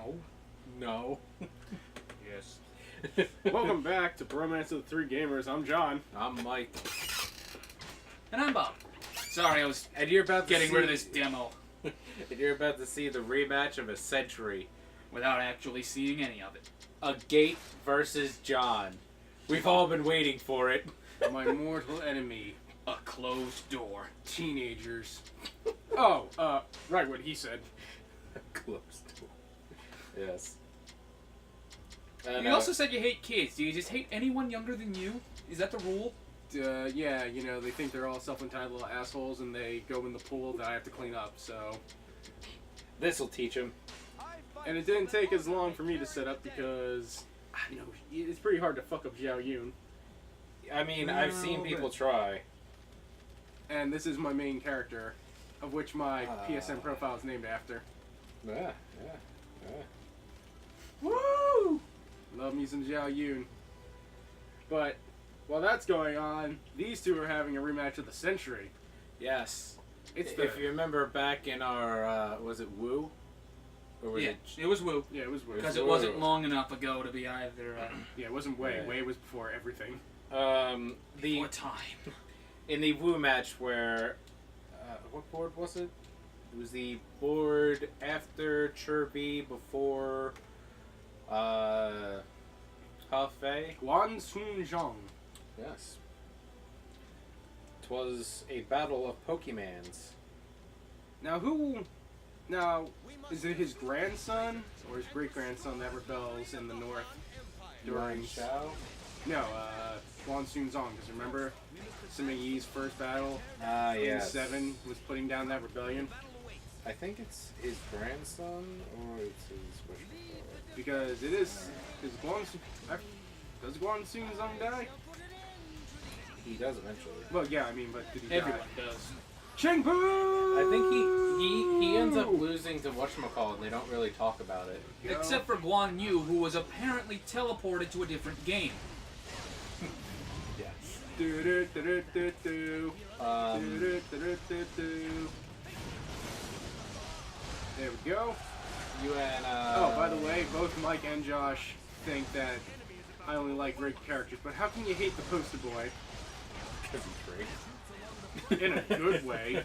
No. No. Yes. Welcome back to Bromance of the Three Gamers. I'm John. I'm Mike. And I'm Bob. Sorry, I was And you're about to getting rid of this demo And you're about to see the rematch of a century. without actually seeing any of it. A Gate versus John. We've all been waiting for it. My mortal enemy, A closed door. teenagers. Oh, right, what he said. Close door. Yes. And, You also said you hate kids. Do you just hate anyone younger than you? Is that the rule? Yeah, you know, they think they're all self-entitled little assholes and they go in the pool that I have to clean up, so... this'll teach him. And it didn't take as long for me to set up because, you know, it's pretty hard to fuck up Xiao Yun. I mean, I've seen people try. And this is my main character, of which my PSN profile is named after. Yeah. Woo! Love me some Xiao Yun. But while that's going on, these two are having a rematch of the century. Yes. It's If you remember back in our, was it Woo? Or was Yeah, it... it was Woo. Yeah, it was weird. Because it wasn't long enough ago to be either... Yeah, it wasn't Way. Yeah. Way was before everything. before time. In the Woo match where... what board was it? It was the board after Chirby, before... Hefei? Guan Sun Zhang. Yes. 'Twas a battle of Pokemans. Now, is it his grandson or his great-grandson that rebels in the north during... Shao? No, Guan Sun Zhang, because remember Sima Yi's first battle in Yes. 7 was putting down that rebellion? I think it's his grandson, or it's his... Because it is... Does Guan Sun Zhang die? He does eventually. Well, yeah, I mean, but did he Everyone die? does. Chengpu! I think he ends up losing to whatchamacallit, and they don't really talk about it. Except for Guan Yu, who was apparently teleported to a different game. Yes. Do-do-do-do-do-do. Do-do-do-do-do-do. There we go. You and, Oh, by the way, both Mike and Josh think that I only like great characters, but how can you hate the poster boy? Because he's great. In a good way.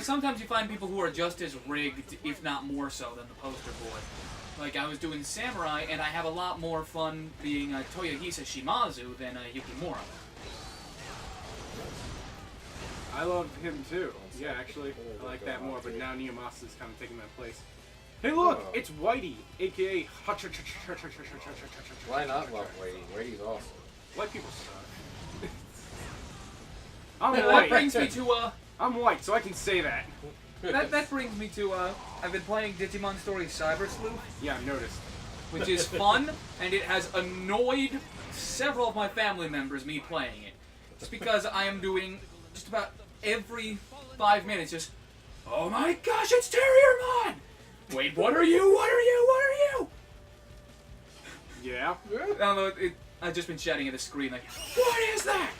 Sometimes you find people who are just as rigged, if not more so, than the poster boy. Like, I was doing Samurai, and I have a lot more fun being Toyohisa Shimazu than Yukimura. I love him too. Yeah, actually, I like that more, but now Niyamasa's kind of taking that place. Hey look, it's Whitey, aka Why not love Whitey? Whitey's awesome. White people suck. I'm That white. brings me to, I'm white, so I can say that. that brings me to, I've been playing Digimon Story Cyber Sleuth, Yeah, I've noticed. which is fun, and it has annoyed several of my family members, me playing it. It's because I am doing just about every 5 minutes just, oh my gosh, it's Terriermon! Wait, what are you? What are you? What are you? Yeah. I don't know, I've just been shouting at the screen like, what is that?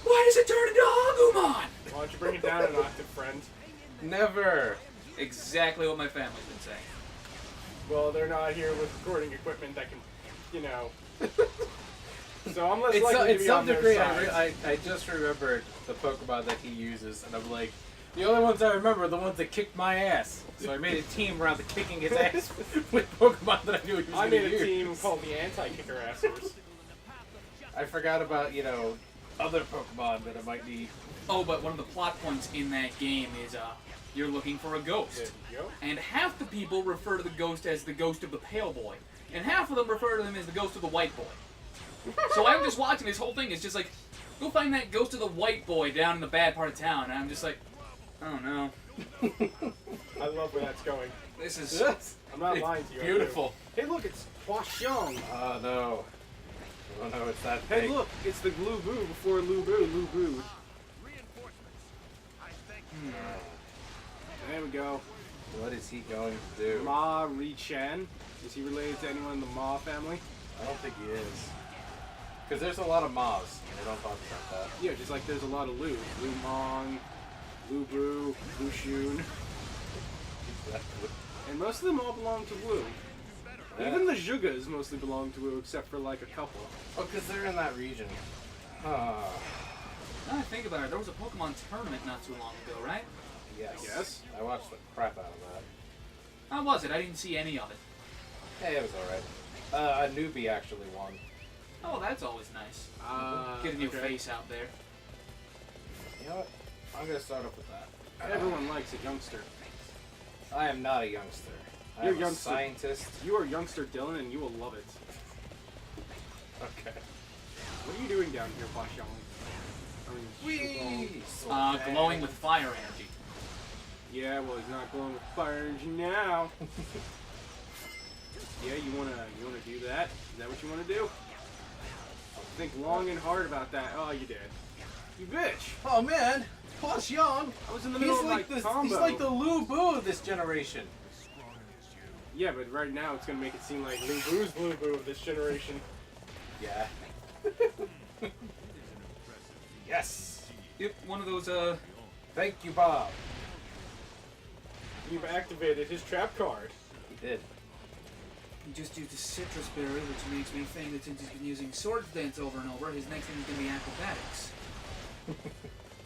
Why does it turn into Agumon? Why don't you bring it down an octave, friend? Never! Exactly what my family's been saying. Well, they're not here with recording equipment that can, you know. So I'm less It's likely to it's be some on their degree, side. I just remembered the Pokemon that he uses, and I'm like, the only ones I remember are the ones that kicked my ass. So I made a team around the kicking his ass with Pokemon that I knew he was I going to made use. a team called the Anti-Kicker Assers. I forgot about, other Pokemon that I might need. Oh, but one of the plot points in that game is, you're looking for a ghost. There you go. And half the people refer to the ghost as the ghost of the pale boy. And half of them refer to them as the ghost of the white boy. So I'm just watching this whole thing. It's just like, go find that ghost of the white boy down in the bad part of town. And I'm just like, oh no. I love where that's going. This is... I'm not It's lying to you. I beautiful. do. Hey, look, it's Hua Xiong. Oh no. Oh no, it's that Hey, thing. look, it's the Glue Boo before Lu Boo. There we go. What is he going to do? Ma Ri-chan. Is he related to anyone in the Ma family? I don't think he is. Because there's a lot of Ma's, and they don't talk about that. Yeah, just like there's a lot of Lu. Lu Mong, Lu Boo, Lu Shun. Exactly. And most of them all belong to Blue. Yeah. Even the Zhugas mostly belong to Blue, except for like a couple. Oh, because they're in that region. Now I think about it, there was a Pokemon tournament not too long ago, right? Yes. Yes. I watched the crap out of that. How was it? I didn't see any of it. Hey, it was alright. A newbie actually won. Oh, that's always nice. Get a new face out there. You know what? I'm gonna start off with that. Everyone likes a youngster. I am not a youngster. You're I'm a youngster. a scientist. You are youngster Dylan, and you will love it. Okay. What are you doing down here, Bashang? Whee! Glowing with fire energy. Yeah, well, he's not glowing with fire energy now. Yeah, you wanna do that? Is that what you wanna do? Think long and hard about that. Oh, you did. You bitch! Oh man, Plus Young. I was in the middle of my combo. He's like the Lu Bu of this generation. Yeah, but right now it's gonna make it seem like Lu Bu's Lu Bu of this generation. Yeah. Yes. Yep, one of those, Thank you, Bob. You've activated his trap card. He did. he just used a citrus berry, which makes me think that since he's been using Sword Dance over and over, his next thing is going to be acrobatics.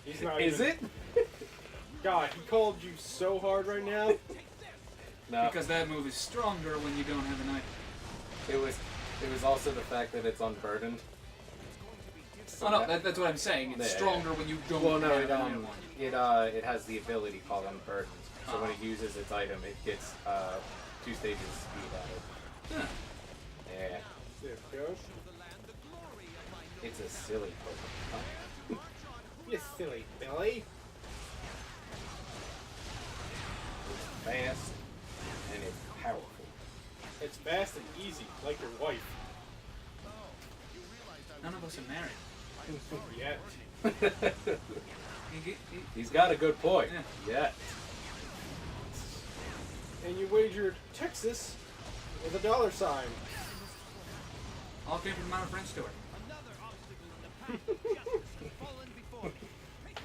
He's not Is even... it? God, he called you so hard right now. No. Because that move is stronger when you don't have an item. It was also the fact that it's unburdened. So Oh no, that's what I'm saying. It's stronger when you don't Well, no, have an item on you. it has the ability called unburdened. So when it uses its item, it gets 2 stages speed added. Yeah. Yeah, There we go. it's a silly Pokemon. You silly Billy. It's fast and it's powerful. It's fast and easy, like your wife. None of us are married. Yet. He's got a good point. Yeah. And you wagered Texas with a $. All came from the Mountain French store.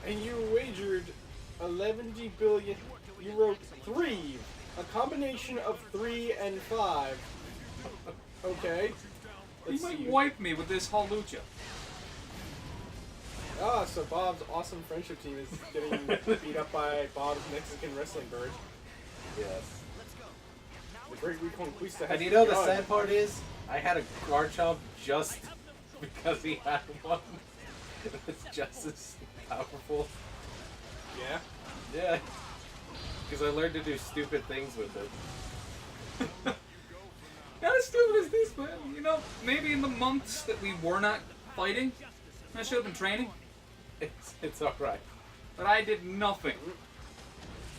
And you wagered 11 billion. You wrote 3. A combination of 3 and 5. Okay. He Let's might see. wipe me with this Hawlucha. Ah, so Bob's awesome friendship team is getting beat up by Bob's Mexican wrestling bird. Yes. The Great Reconquista has And you know the begun. sad part is, I had a Garchomp just because he had one. It's just as powerful. Yeah? Yeah. Because I learned to do stupid things with it. Not as stupid as this, but you know, maybe in the months that we were not fighting, I should have been training. It's alright. But I did nothing.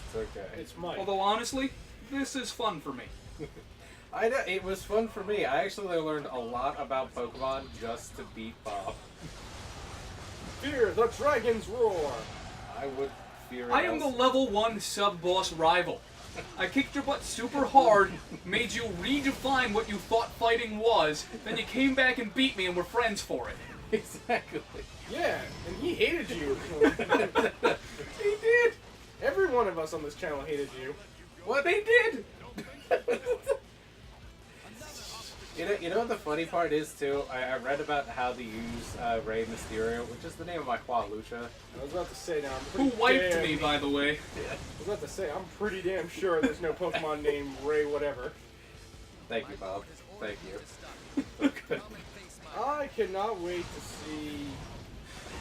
It's okay. It's Mike. Although honestly, this is fun for me. I know, it was fun for me. I actually learned a lot about Pokemon just to beat Bob. Fear the dragon's roar! I would fear it I am the also. level 1 sub-boss rival. I kicked your butt super hard, made you redefine what you thought fighting was, then you came back and beat me and we're friends for it. Exactly. Yeah, and he hated you. He did! Every one of us on this channel hated you. What they did! You know what the funny part is too? I read about how to use Rey Mysterio, which is the name of my Qualucha. I was about to say now, I'm Who pretty wiped damn, me, by the way. I was about to say, I'm pretty damn sure there's no Pokemon named Ray whatever. Thank you, Bob. Thank you. Okay. I cannot wait to see...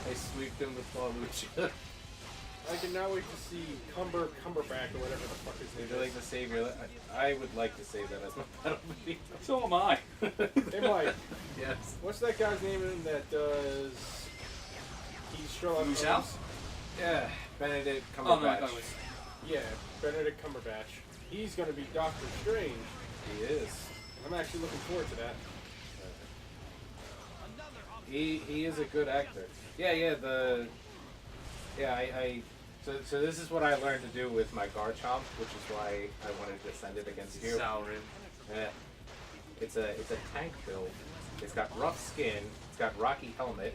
I sweeped him with Qualucha. I cannot wait to see Cumberback or whatever the fuck his Would name you like is. to save your I would like to save that as my battle video. So am I. Hey Mike, Yes. what's that guy's name in that does... He's Sherlock Who's Holmes? out? Yeah, Benedict Cumberbatch. Oh no, I thought it was... Yeah, Benedict Cumberbatch. He's gonna be Doctor Strange. He is. I'm actually looking forward to that. He is a good actor. Yeah, so this is what I learned to do with my Garchomp, which is why I wanted to send it against you. Sauron. Yeah. It's a tank build. It's got rough skin, it's got rocky helmet,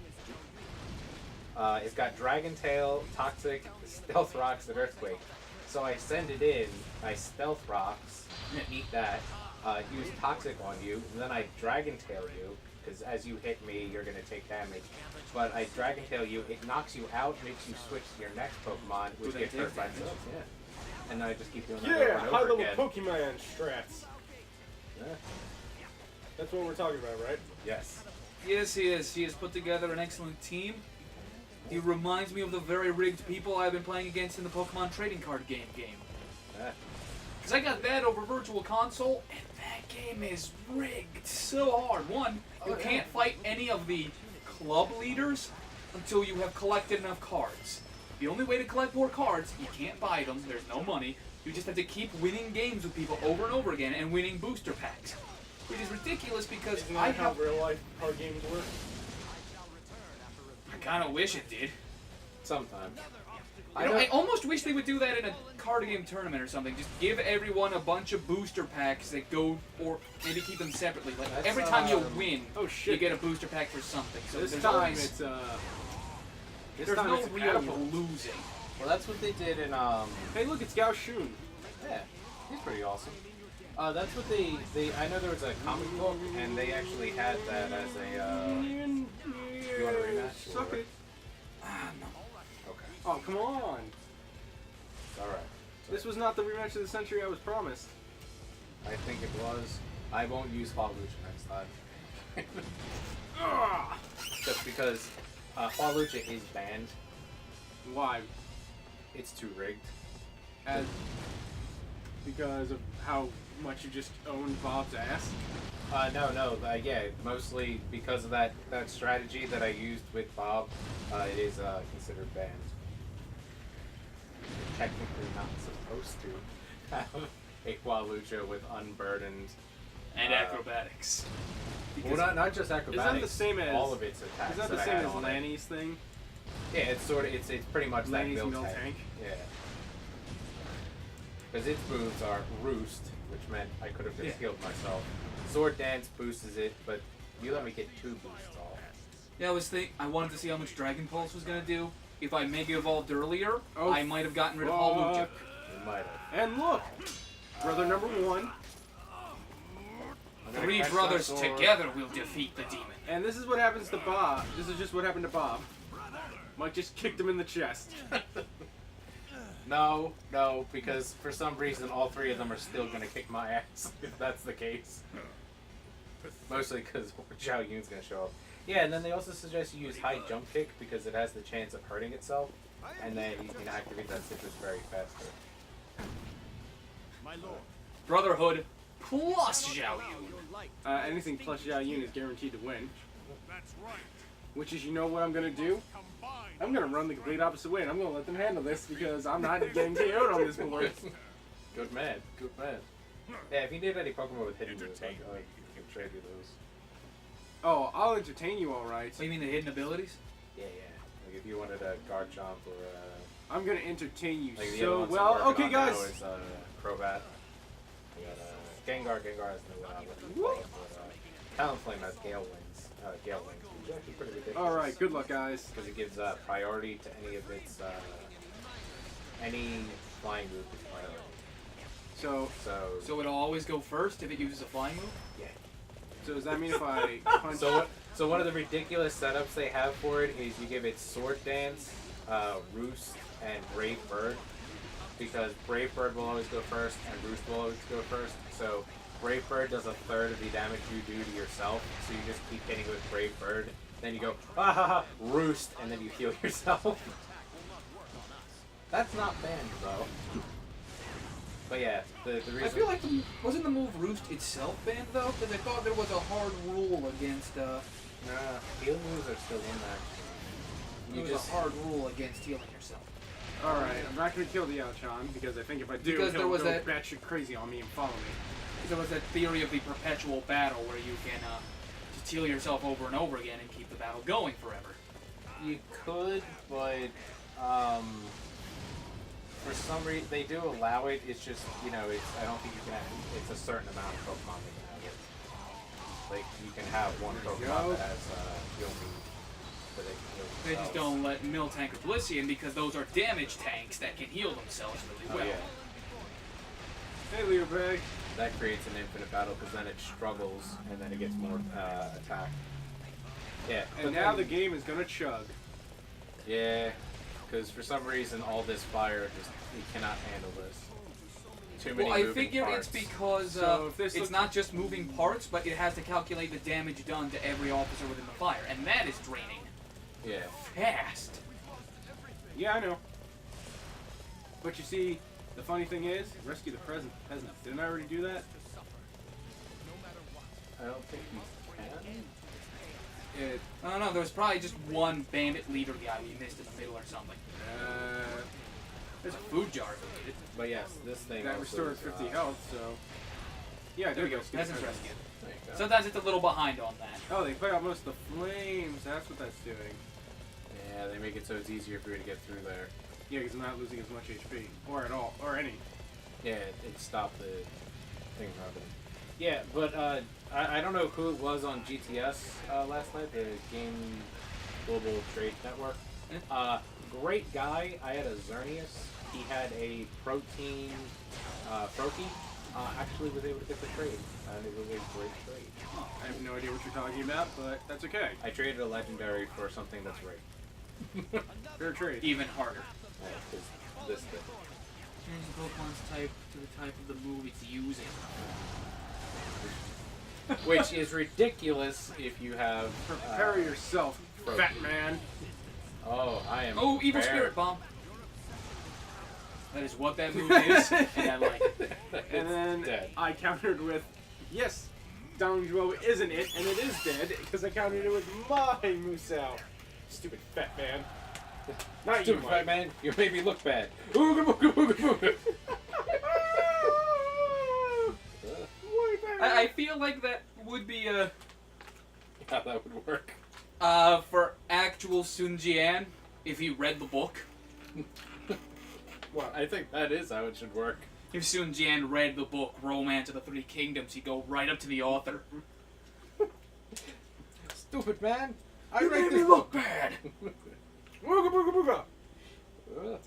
it's got Dragon Tail, Toxic, Stealth Rocks, and Earthquake. So I send it in, I stealth rocks, eat that, use toxic on you, and then I dragon tail you, because as you hit me, you're going to take damage. But I dragon tail you, it knocks you out, makes you switch to your next Pokemon, which gets hurt by itself. Yeah. And then I just keep doing that over Yeah, and high over level again. Pokemon strats. Yeah. That's what we're talking about, right? Yes. Yes, he is. He has put together an excellent team. He reminds me of the very rigged people I've been playing against in the Pokemon trading card game. Yeah. Because I got that over Virtual Console, and that game is rigged so hard. One, you can't fight any of the club leaders until you have collected enough cards. The only way to collect more cards, you can't buy them, there's no money. You just have to keep winning games with people over and over again and winning booster packs. Which is ridiculous because Isn't I that how have... real life card games work? I kind of wish it did. Sometime. I almost wish they would do that in a card game tournament or something. Just give everyone a bunch of booster packs that go, or maybe keep them separately. Like That's, every time you win, oh you shit. get a booster pack for something. So This there's time always, it's there's time no it's a real catapult. losing. Well, that's what they did in, Hey, look, it's Gao Shun. yeah, he's pretty awesome. That's what they, I know there was a comic book, and they actually had that as a, you want a rematch? Suck it. Ah, no. Okay. Oh, come on. Alright. This was not the rematch of the century I was promised. I think it was. I won't use Falucha next time. Ah! Just because Falucha is banned. Why? It's too rigged. As because of how much you just owned Bob's ass? No, yeah, mostly because of that strategy that I used with Bob, it is considered banned. You're technically not supposed to have a Walucha with unburdened... And acrobatics. Well, not just acrobatics. the same as- all of its attacks. Is that the I same had as on it. Lanny's thing? Yeah, it's sort of it's pretty much Lanny's that mill tank. tank? Yeah. Because its moves are Roost, which meant I could have just healed myself. Sword Dance boosts it, but you let me get 2 boosts off. Yeah, I wanted to see how much Dragon Pulse was gonna do. If I maybe evolved earlier, Oh, I might have gotten rid of Halucha. fuck. You might have. And look! Brother number 1. I'm gonna 3 catch brothers that sword. together will defeat the demon. And this is what happens to Bob. This is just what happened to Bob. Mike just kicked him in the chest. No, because for some reason all 3 of them are still gonna kick my ass, if that's the case. Mostly because Zhao Yun's gonna show up. Yeah, and then they also suggest you use high jump kick because it has the chance of hurting itself, and then you can activate that citrus berry faster. Brotherhood plus Zhao Yun. Anything plus Xiao Yun is guaranteed to win. Which is, you know what I'm gonna do? I'm gonna run the complete opposite way, and I'm gonna let them handle this because I'm not getting KO'd on this board. Good man, good man. Yeah, if you need any Pokemon with hidden moves, I can trade you those. Oh, I'll entertain you, all right. What, you mean the hidden abilities? Yeah. Like if you wanted a Garchomp or I'm gonna entertain you like the so other ones well. I'm working Okay, on guys. now is Crobat. We got Gengar. Gengar has no Whoop. Talonflame has Gale Wings. Gale Wings, which is actually pretty ridiculous. All right, good luck, guys. Because it gives priority to any of its any flying move is priority. So it'll always go first if it uses a flying move? Yeah. So does that mean if I punch? So one of the ridiculous setups they have for it is you give it Sword Dance, Roost, and Brave Bird, because Brave Bird will always go first and Roost will always go first. So Brave Bird does 1/3 of the damage you do to yourself, so you just keep hitting with Brave Bird. Then you go, ah ha ha, Roost, and then you heal yourself. That's not banned though. But yeah, the reason... I feel like wasn't the move Roost itself banned though? Because I thought there was a hard rule against Nah, heal moves are still in there. there was a hard rule against healing yourself. All right, I'm not gonna kill the Outchan because I think if I do, Because there he'll was go that- batshit crazy on me and follow me. Because there was that theory of the perpetual battle where you can just heal yourself over and over again and keep the battle going forever. You could, but for some reason they do allow it. It's just I don't think you can. It's a certain amount of Pokemon that can have it. Like you can have one Pokemon go. that has heal move. that they can heal They just themselves. don't let Miltank or Blissey in because those are damage tanks that can heal themselves really well. Oh, yeah. Hey, Liu Bei. That creates an infinite battle because then it struggles and then it gets more attack. Yeah. And but now then- the game is gonna chug. Yeah, because for some reason all this fire just you cannot handle this. Too many Well, I moving figure parts. it's because So if this it's looks- not just moving parts, but it has to calculate the damage done to every officer within the fire, and that is draining Yeah. fast. Yeah, I know. But you see, the funny thing is, rescue the peasants. Didn't I already do that? I don't think you can. I don't know, there was probably just one bandit leader guy we missed in the middle or something. There's a food jar if we need it. But yes, this thing That also restores is, 50 health, so... Yeah, There we go, rescue the peasants peasants. rescue. There you go. Sometimes it's a little behind on that. Oh, they put out most of the flames. That's what that's doing. Yeah, they make it so it's easier for you to get through there. Yeah, because I'm not losing as much HP. Or at all. Or any. Yeah, it stopped the thing happening. Yeah, but I don't know who it was on GTS last night, the Game Global Trade Network. Great guy. I had a Xerneas. He had a protein Froakie. Actually was able to get the trade. And it was a great trade. I have no idea what you're talking about, but that's okay. I traded a legendary for something that's right. Fair trade. Even harder. Because this thing. Change the Pokemon's type to the type of the move it's using. Which is ridiculous if you have... Prepare yourself, Froakie. fat man. Oh, I am... Oh, Evil prepared. Spirit Bomb! That is what that move is, and I like it. And then dead. I countered with, yes, Dongjuo isn't it, and it is dead, because I countered it with my Musou. Stupid fat man. Not Stupid you, fat Mike. man, you made me look bad. Ooga booga booga booga. I feel like that would be How that would work. for actual Sun Jian, if he read the book. Well, I think that is how it should work. If Sun Jian read the book, Romance of the Three Kingdoms, he'd go right up to the author. Stupid man. I You read made this me book. look bad! Booga booga booga. Ugh.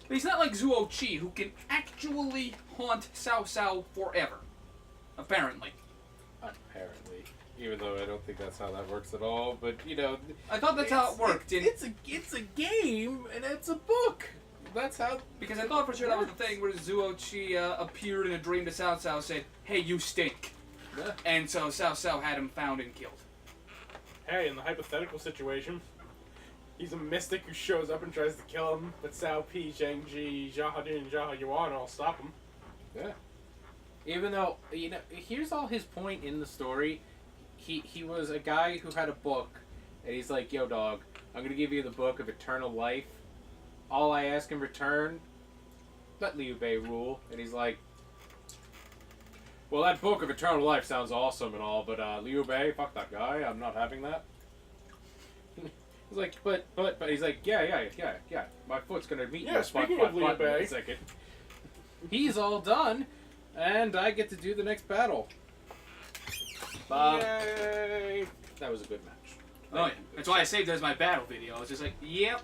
But he's not like Zuo Chi, who can actually haunt Cao Cao forever. Apparently. Apparently. Even though I don't think that's how that works at all, but you know... I thought that's how it worked. It's a game, and it's a book. That's how... Because I thought for sure that was the thing where Zuo Chi appeared in a dream to Cao Cao, said, "Hey, you stink." Yeah. And so Cao Cao had him found and killed. Hey, in the hypothetical situation, he's a mystic who shows up and tries to kill him, but Cao Pi, Zhang Ji, Zhahadun, and Zhah Yuan all stop him. Yeah. Even though, you know, here's all his point in the story. He was a guy who had a book, and he's like, yo, dog, I'm going to give you the book of eternal life. All I ask in return, let Liu Bei rule. And he's like, well, that book of eternal life sounds awesome and all, but Liu Bei, fuck that guy, I'm not having that. He's like, but he's like, yeah, my foot's going to meet Yeah, your speaking butt of Liu in Bei. a second. He's all done, and I get to do the next battle. Yay! That was a good match. Oh yeah. That's why I saved it as my battle video. I was just like, yep.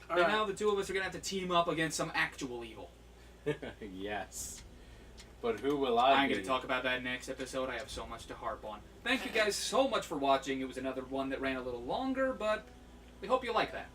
And now the two of us are going to have to team up against some actual evil. Yes. But who will I I'm be? going to talk about that next episode. I have so much to harp on. Thank you guys so much for watching. It was another one that ran a little longer, but we hope you like that.